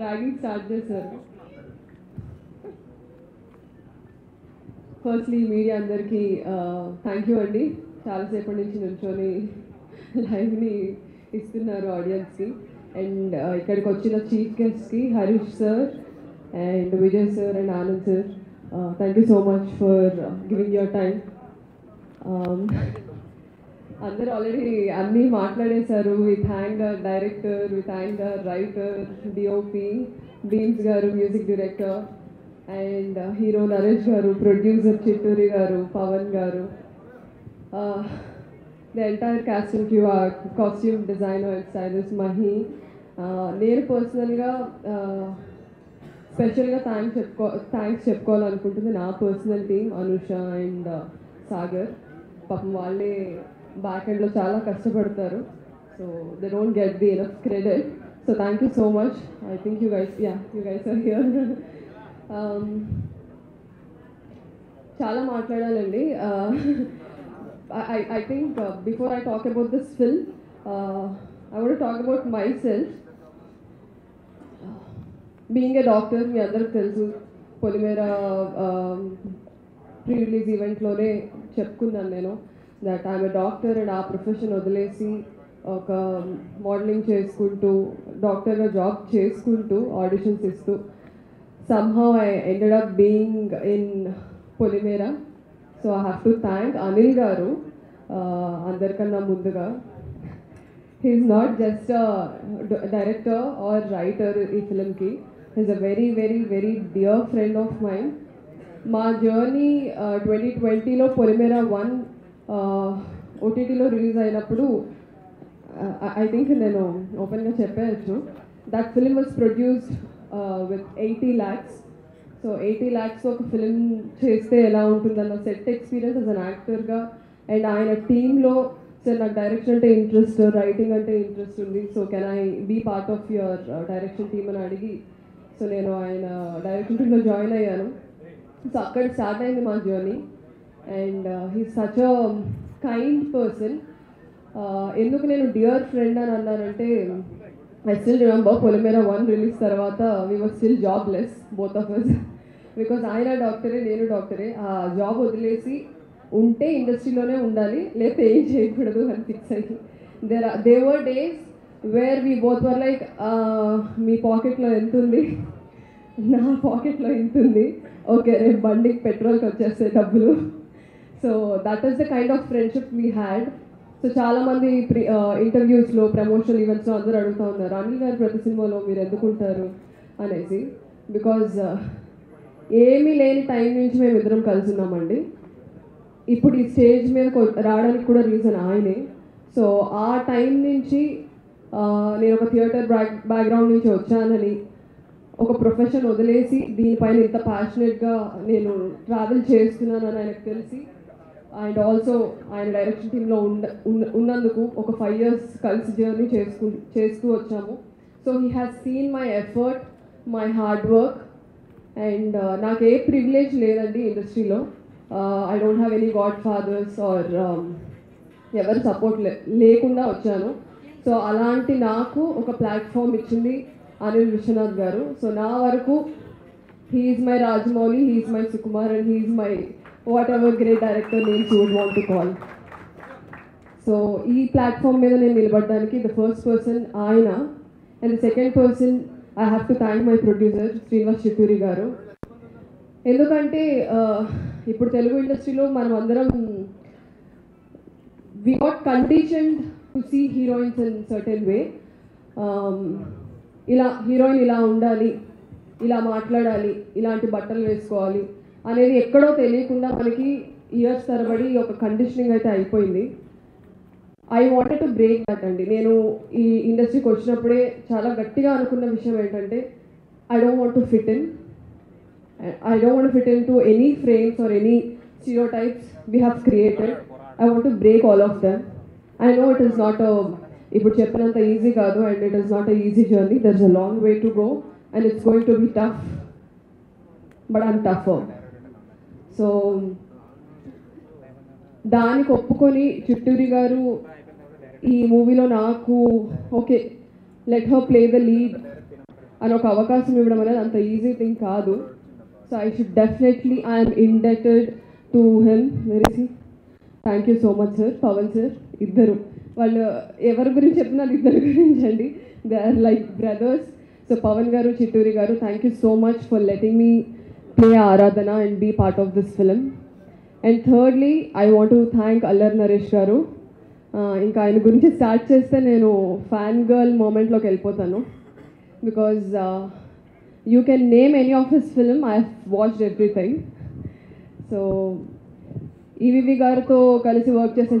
Ragging start చేశారు. Firstly media అందరికీ thank you అండి. చాలాసేపటి నుంచి నుంచొని లైవ్ని ఇస్తున్నారు ఆడియన్స్కి. అండ్ ఇక్కడికి వచ్చిన చీఫ్ గెస్ట్కి Harish sir and Vijay sir and Anand sir, thank you so much for giving your time. అందరూ ఆల్రెడీ అన్నీ మాట్లాడేశారు. We thank the director, we thank the writer, DOP Bheems garu, music director, and hero Naresh garu, producer Chitturi garu, Pavan garu, the entire cast and crew, costume designer stylist Mahi. నేను పర్సనల్గా స్పెషల్గా thanks చెప్పుకోవాలనుకుంటుంది నా personal team Anusha and Sagar. పాపం వాళ్ళే బ్యాక్ ఎండ్లో చాలా కష్టపడతారు. So they don't get the enough credit. So thank you so much. I think you guys are here. చాలా మాట్లాడాలండి. I think before I talk about this film, I want to talk about myself. Being a doctor, మీ అందరికి తెలుసు, పొలిమేర pre release ఈవెంట్లోనే చెప్పుకున్నాను నేను that I'm a doctor and ఆ profession వదిలేసి ఒక modelling చేసుకుంటూ డాక్టర్గా జాబ్ చేసుకుంటూ ఆడిషన్స్ ఇస్తూ somehow I ended up being in Polimera. So I have to thank Anil garu అందరికన్నా ముందుగా. He's not just director or writer ఈ ఫిలింకి, he's a very very very dear friend of mine. మా జర్నీ 2020లో పొలిమేర 1 ఓటీటీలో రిలీజ్ అయినప్పుడు ఐ థింక్ నేను ఓపెన్గా చెప్పేయచ్చు, that film was produced with 80 lakhs. So 80 lakhs ఒక ఫిలిం చేస్తే ఎలా ఉంటుందన్న సెట్ ఎక్స్పీరియన్స్ యాజ్ అన్ యాక్టర్గా. అండ్ ఆయన టీంలో సార్ నాకు డైరెక్షన్ అంటే ఇంట్రెస్ట్, రైటింగ్ అంటే ఇంట్రెస్ట్ ఉంది, so can I be part of your direction team అని అడిగి సో నేను ఆయన డైరెక్షన్ టీంలో జాయిన్ అయ్యాను. సో అక్కడ స్టార్ట్ అయింది మా journey. And he such a kind person. ఎందుకు నేను డియర్ ఫ్రెండ్ అని అన్నానంటే, I still remember Polimera 1 release తర్వాత we were still jobless both of us. Because ఆయన డాక్టరే, నేను డాక్టరే. ఆ జాబ్ వదిలేసి ఉంటే ఇండస్ట్రీలోనే ఉండాలి, లేకపోతే ఏం చేయకూడదు అని ఫిక్స్ అయ్యి they were days where we both were like, మీ పాకెట్లో ఎంత ఉంది, నా పాకెట్లో ఎంత ఉంది, ఓకే రేపు బండికి పెట్రోల్కి వచ్చేస్తాయి డబ్బులు. So that is the kind of friendship we had. So చాలామంది ఇంటర్వ్యూస్లో, ప్రమోషనల్ ఈవెంట్స్లో అందరూ అడుగుతూ ఉన్నారు, అనిల్ గారు ప్రతి సినిమాలో మీరు ఎందుకుంటారు అనేసి. బికాజ్ ఏమీ లేని టైం నుంచి మేము ఇద్దరం కలిసి ఉన్నామండి. ఇప్పుడు ఈ స్టేజ్ మీద రావడానికి కూడా రీజన్ ఆయనే. సో ఆ టైం నుంచి నేను ఒక థియేటర్ బ్యాక్గ్రౌండ్ నుంచి వచ్చానని, ఒక ప్రొఫెషన్ వదిలేసి దీనిపైన ఇంత ప్యాషనెట్గా నేను ట్రావెల్ చేస్తున్నానని ఆయనకు తెలిసి, అండ్ ఆల్సో ఆయన డైరెక్షన్ టీంలో ఉన్నందుకు ఒక 5 years కలిసి జర్నీ చేస్తూ వచ్చాము. So he has seen my effort, my hard work. And నాకు ఏ ప్రివిలేజ్ లేదండి ఇండస్ట్రీలో. I don't have any godfathers or ఎవరి సపోర్ట్ లేకుండా వచ్చాను. సో అలాంటి నాకు ఒక ప్లాట్ఫామ్ ఇచ్చింది అనిల్ విశ్వనాథ్ గారు. సో నా వరకు he's my Rajamouli, he's my Sukumar, and he's my whatever great director names you would want to call. So ఈ ప్లాట్ఫామ్ మీద నేను నిలబడడానికి ద ఫస్ట్ పర్సన్ ఆయన. And the second person I have to thank my producer Srinivas Chitturi గారు. ఎందుకంటే ఇప్పుడు తెలుగు ఇండస్ట్రీలో మనం అందరం we got conditioned to see heroines in certain way. ఇలా హీరోయిన్ ఇలా ఉండాలి, ఇలా మాట్లాడాలి, ఇలాంటి బట్టలు వేసుకోవాలి అనేది ఎక్కడో తెలియకుండా మనకి ఇయర్స్ తరబడి ఒక కండిషనింగ్ అయితే అయిపోయింది. I wanted to break that అండి. నేను ఈ ఇండస్ట్రీకి వచ్చినప్పుడే చాలా గట్టిగా అనుకున్న విషయం ఏంటంటే, I don't want to fit in. I don't want to fit into any frames or any stereotypes we have created. I want to break all of them. I know it is not ఇప్పుడు చెప్పినంత easy కాదు, and it is not a easy journey. There's a long way to go and it's going to be tough, but I'm tougher. So దానికి ఒప్పుకొని చిట్టూరి గారు ఈ మూవీలో నాకు okay let her play the lead అని ఒక అవకాశం ఇవ్వడం అనేది అంత ఈజీ థింగ్ కాదు. So I should definitely I'm indebted to him. Very thank you so much sir. Pavan sir ఇద్దరు, వాళ్ళు ఎవరి గురించి చెప్పినా ఇద్దరు గురించి అండి. They are like brothers. So Pavan garu, Chitturi garu, thank you so much for letting me play Aradhana and be part of this film. And thirdly I want to thank Allari Naresh గారు. ఇంకా ఆయన గురించి స్టార్ట్ చేస్తే నేను ఫ్యాన్ గర్ల్ మూమెంట్లోకి వెళ్ళిపోతాను. Because you can name any of his film, I have watched everything. So EVV గారితో కలిసి work చేసే